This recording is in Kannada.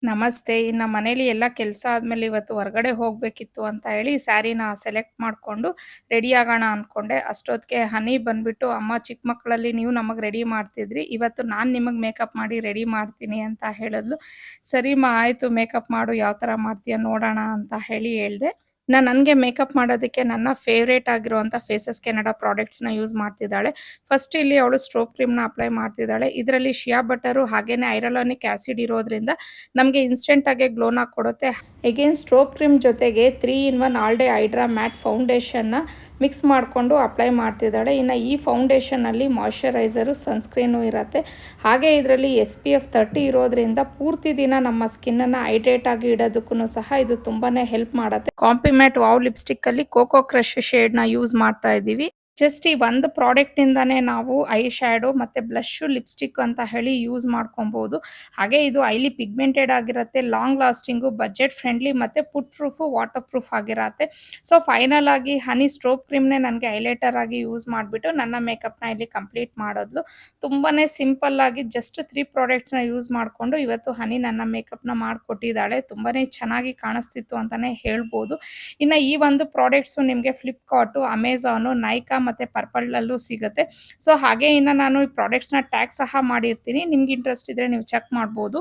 ನಮಸ್ತೆ. ನಮ್ಮ ಮನೇಲಿ ಎಲ್ಲ ಕೆಲಸ ಆದ್ಮೇಲೆ ಇವತ್ತು ಹೊರಗಡೆ ಹೋಗ್ಬೇಕಿತ್ತು ಅಂತ ಹೇಳಿ ಸ್ಯಾರಿನ ಸೆಲೆಕ್ಟ್ ಮಾಡ್ಕೊಂಡು ರೆಡಿ ಆಗೋಣ ಅನ್ಕೊಂಡೆ. ಅಷ್ಟೊತ್ತಿಗೆ ಹನಿ ಬಂದ್ಬಿಟ್ಟು, "ಅಮ್ಮ ಚಿಕ್ಕ ಮಕ್ಕಳಲ್ಲಿ ನೀವು ನಮಗೆ ರೆಡಿ ಮಾಡ್ತಿದ್ರಿ. ಇವತ್ತು ನಾನು ನಿಮಗೆ ಮೇಕಪ್ ಮಾಡಿ ರೆಡಿ ಮಾಡ್ತೀನಿ" ಅಂತ ಹೇಳಿದ್ಲು. "ಸರಿಮ್ಮ ಆಯಿತು ಮೇಕಪ್ ಮಾಡು, ಯಾವ ಥರ ಮಾಡ್ತೀಯ ನೋಡೋಣ" ಅಂತ ಹೇಳಿ ಹೇಳ್ದೆ. ನನಗೆ ಮೇಕಪ್ ಮಾಡೋದಕ್ಕೆ ನನ್ನ ಫೇವರೇಟ್ ಆಗಿರುವಂಥ ಫೇಸಸ್ ಕೆನಡಾ ಪ್ರಾಡಕ್ಟ್ಸ್‌ನ ಯೂಸ್ ಮಾಡ್ತಿದ್ದಾಳೆ. ಫಸ್ಟ್ ಇಲ್ಲಿ ಅವಳು ಸ್ಟ್ರೋಬ್ ಕ್ರೀಮ್‌ನ ಅಪ್ಲೈ ಮಾಡ್ತಿದ್ದಾಳೆ. ಇದರಲ್ಲಿ ಶಿಯಾ ಬಟರು ಹಾಗೇನೆ ಹೈರಲಾನಿಕ್ ಆಸಿಡ್ ಇರೋದ್ರಿಂದ ನಮಗೆ ಇನ್ಸ್ಟೆಂಟ್ ಆಗಿ ಗ್ಲೋನ ಕೊಡುತ್ತೆ. ಅಗೇನ್ ಸ್ಟ್ರೋಬ್ ಕ್ರೀಮ್ ಜೊತೆಗೆ 3 in 1 all day hydra matte ಫೌಂಡೇಶನ್ನ ಮಿಕ್ಸ್ ಮಾಡಿಕೊಂಡು ಅಪ್ಲೈ ಮಾಡ್ತಿದ್ದಾಳೆ. ಇನ್ನು ಈ ಫೌಂಡೇಶನಲ್ಲಿ ಮಾಯ್ಶ್ಚರೈಸರು, ಸನ್‌ಸ್ಕ್ರೀನು ಇರುತ್ತೆ. ಹಾಗೆ ಇದರಲ್ಲಿ SPF 30 ಇರೋದ್ರಿಂದ ಪೂರ್ತಿ ದಿನ ನಮ್ಮ ಸ್ಕಿನ್ನನ್ನು ಹೈಡ್ರೇಟ್ ಆಗಿ ಇಡೋದಕ್ಕೂ ಸಹ ಇದು ತುಂಬಾನೇ ಹೆಲ್ಪ್ ಮಾಡುತ್ತೆ. ಕಾಂಪ್ಲಿಮೆಂಟ್ ವಾವ್ ಲಿಪ್‌ಸ್ಟಿಕ್ಕಲ್ಲಿ ಕೋಕೋ ಕ್ರಶ್ ಶೇಡ್‌ನ ಯೂಸ್ ಮಾಡ್ತಾ ಇದ್ದೀವಿ. ಜಸ್ಟ್ ಈ ಒಂದು ಪ್ರಾಡಕ್ಟಿಂದಾನೇ ನಾವು ಐ ಶ್ಯಾಡೋ ಮತ್ತು ಬ್ಲಷು, ಲಿಪ್‌ಸ್ಟಿಕ್ ಅಂತ ಹೇಳಿ ಯೂಸ್ ಮಾಡ್ಕೊಬೋದು. ಹಾಗೆ ಇದು ಹೈಲಿ ಪಿಗ್ಮೆಂಟೆಡ್ ಆಗಿರುತ್ತೆ, ಲಾಂಗ್ ಲಾಸ್ಟಿಂಗು, ಬಜೆಟ್ ಫ್ರೆಂಡ್ಲಿ ಮತ್ತು ಫುಡ್ ಪ್ರೂಫು, ವಾಟರ್ ಪ್ರೂಫ್ ಆಗಿರುತ್ತೆ. ಸೊ ಫೈನಲ್ ಆಗಿ ಹನಿ ಸ್ಟ್ರೋಬ್ ಕ್ರೀಮ್‌ನೇ ನನಗೆ ಹೈಲೈಟರ್ ಆಗಿ ಯೂಸ್ ಮಾಡಿಬಿಟ್ಟು ನನ್ನ ಮೇಕಪ್‌ನ ಇಲ್ಲಿ ಕಂಪ್ಲೀಟ್ ಮಾಡಿದ್ಲು. ತುಂಬಾನೇ ಸಿಂಪಲ್ ಆಗಿ ಜಸ್ಟ್ 3 ಪ್ರಾಡಕ್ಟ್ಸ್‌ನ ಯೂಸ್ ಮಾಡಿಕೊಂಡು ಇವತ್ತು ಹನಿ ನನ್ನ ಮೇಕಪ್‌ನ ಮಾಡಿಕೊಟ್ಟಿದ್ದಾಳೆ. ತುಂಬಾನೇ ಚೆನ್ನಾಗಿ ಕಾಣಿಸ್ತಿತ್ತು ಅಂತಲೇ ಹೇಳ್ಬೋದು. ಇನ್ನು ಈ ಒಂದು ಪ್ರಾಡಕ್ಟ್ಸು ನಿಮಗೆ ಫ್ಲಿಪ್‌ಕಾರ್ಟು, ಅಮೆಜಾನು, ನೈಕಾ ಮತ್ತು ಪರ್ಪಲಲ್ಲೂ ಸಿಗುತ್ತೆ. ಸೊ ಹಾಗೆ ಇನ್ನು ನಾನು ಈ ಪ್ರಾಡಕ್ಟ್ಸ್‌ನ ಟ್ಯಾಗ್ ಸಹ ಮಾಡಿರ್ತೀನಿ. ನಿಮ್ಗೆ ಇಂಟ್ರೆಸ್ಟ್ ಇದ್ದರೆ ನೀವು ಚೆಕ್ ಮಾಡ್ಬೋದು.